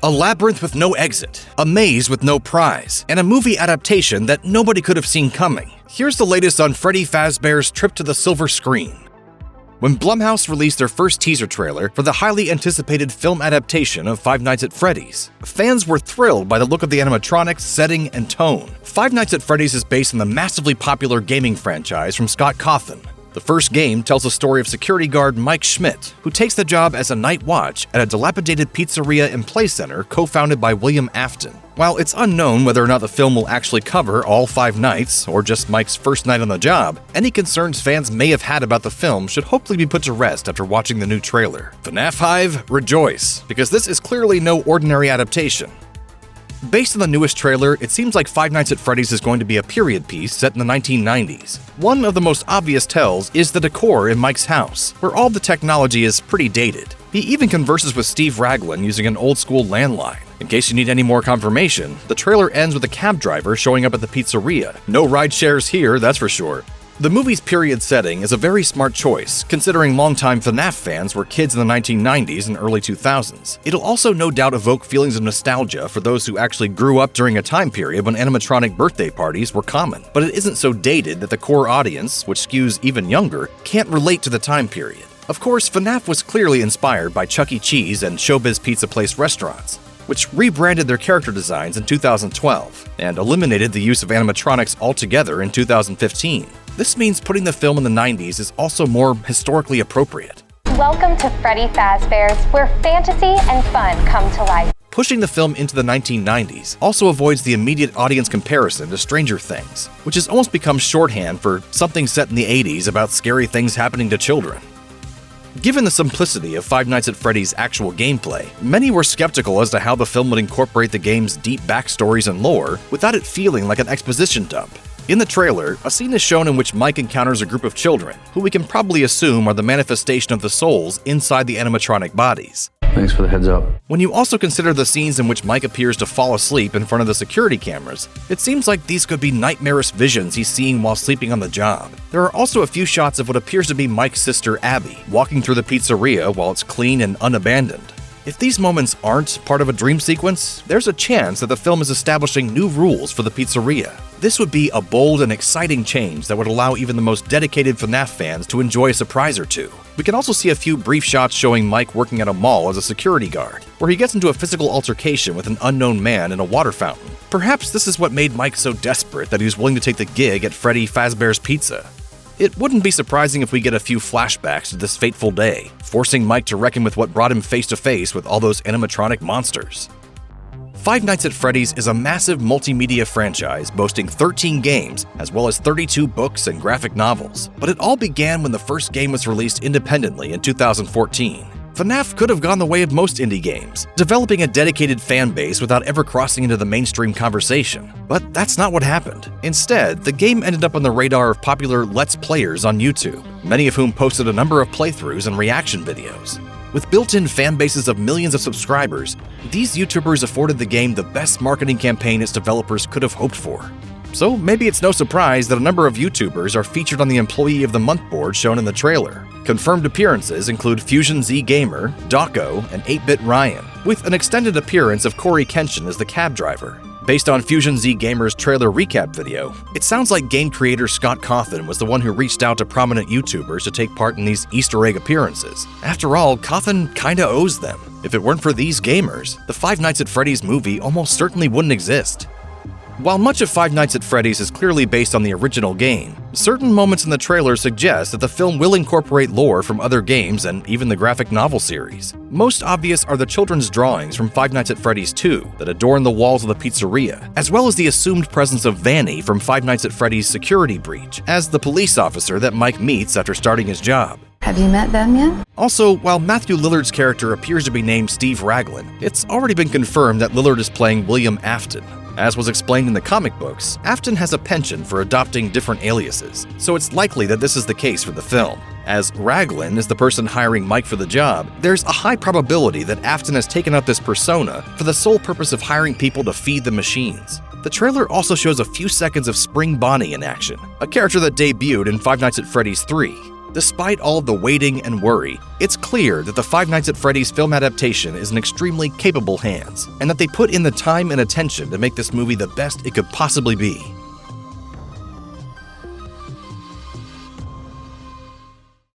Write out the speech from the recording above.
A labyrinth with no exit, a maze with no prize, and a movie adaptation that nobody could have seen coming. Here's the latest on Freddy Fazbear's trip to the silver screen. When Blumhouse released their first teaser trailer for the highly anticipated film adaptation of Five Nights at Freddy's, fans were thrilled by the look of the animatronics, setting, and tone. Five Nights at Freddy's is based on the massively popular gaming franchise from Scott Cawthon. The first game tells the story of security guard Mike Schmidt, who takes the job as a night watch at a dilapidated pizzeria and play center co-founded by William Afton. While it's unknown whether or not the film will actually cover all 5 nights, or just Mike's first night on the job, any concerns fans may have had about the film should hopefully be put to rest after watching the new trailer. FNAF Hive, rejoice, because this is clearly no ordinary adaptation. Based on the newest trailer, it seems like Five Nights at Freddy's is going to be a period piece set in the 1990s. One of the most obvious tells is the decor in Mike's house, where all the technology is pretty dated. He even converses with Steve Raglan using an old-school landline. In case you need any more confirmation, the trailer ends with a cab driver showing up at the pizzeria. No ride shares here, that's for sure. The movie's period setting is a very smart choice, considering longtime FNAF fans were kids in the 1990s and early 2000s. It'll also no doubt evoke feelings of nostalgia for those who actually grew up during a time period when animatronic birthday parties were common. But it isn't so dated that the core audience, which skews even younger, can't relate to the time period. Of course, FNAF was clearly inspired by Chuck E. Cheese and Showbiz Pizza Place restaurants, which rebranded their character designs in 2012 and eliminated the use of animatronics altogether in 2015. This means putting the film in the 90s is also more historically appropriate. Welcome to Freddy Fazbear's, where fantasy and fun come to life. Pushing the film into the 1990s also avoids the immediate audience comparison to Stranger Things, which has almost become shorthand for something set in the 80s about scary things happening to children. Given the simplicity of Five Nights at Freddy's actual gameplay, many were skeptical as to how the film would incorporate the game's deep backstories and lore without it feeling like an exposition dump. In the trailer, a scene is shown in which Mike encounters a group of children, who we can probably assume are the manifestation of the souls inside the animatronic bodies. Thanks for the heads up. When you also consider the scenes in which Mike appears to fall asleep in front of the security cameras, it seems like these could be nightmarish visions he's seeing while sleeping on the job. There are also a few shots of what appears to be Mike's sister Abby, walking through the pizzeria while it's clean and unabandoned. If these moments aren't part of a dream sequence, there's a chance that the film is establishing new rules for the pizzeria. This would be a bold and exciting change that would allow even the most dedicated FNAF fans to enjoy a surprise or two. We can also see a few brief shots showing Mike working at a mall as a security guard, where he gets into a physical altercation with an unknown man in a water fountain. Perhaps this is what made Mike so desperate that he was willing to take the gig at Freddy Fazbear's Pizza. It wouldn't be surprising if we get a few flashbacks to this fateful day, forcing Mike to reckon with what brought him face to face with all those animatronic monsters. Five Nights at Freddy's is a massive multimedia franchise boasting 13 games, as well as 32 books and graphic novels. But it all began when the first game was released independently in 2014. FNAF could have gone the way of most indie games, developing a dedicated fan base without ever crossing into the mainstream conversation. But that's not what happened. Instead, the game ended up on the radar of popular Let's Players on YouTube, many of whom posted a number of playthroughs and reaction videos. With built-in fan bases of millions of subscribers, these YouTubers afforded the game the best marketing campaign its developers could have hoped for. So maybe it's no surprise that a number of YouTubers are featured on the Employee of the Month board shown in the trailer. Confirmed appearances include Fusion Z Gamer, Dawko, and 8-Bit Ryan, with an extended appearance of Corey Kenshin as the cab driver. Based on Fusion Z Gamer's trailer recap video, it sounds like game creator Scott Cawthon was the one who reached out to prominent YouTubers to take part in these Easter egg appearances. After all, Cawthon kinda owes them. If it weren't for these gamers, the Five Nights at Freddy's movie almost certainly wouldn't exist. While much of Five Nights at Freddy's is clearly based on the original game, certain moments in the trailer suggest that the film will incorporate lore from other games and even the graphic novel series. Most obvious are the children's drawings from Five Nights at Freddy's 2 that adorn the walls of the pizzeria, as well as the assumed presence of Vanny from Five Nights at Freddy's Security Breach, as the police officer that Mike meets after starting his job. Have you met them yet? Also, while Matthew Lillard's character appears to be named Steve Raglan, it's already been confirmed that Lillard is playing William Afton. As was explained in the comic books, Afton has a penchant for adopting different aliases, so it's likely that this is the case for the film. As Raglan is the person hiring Mike for the job, there's a high probability that Afton has taken up this persona for the sole purpose of hiring people to feed the machines. The trailer also shows a few seconds of Spring Bonnie in action, a character that debuted in Five Nights at Freddy's 3. Despite all of the waiting and worry, it's clear that the Five Nights at Freddy's film adaptation is in extremely capable hands, and that they put in the time and attention to make this movie the best it could possibly be.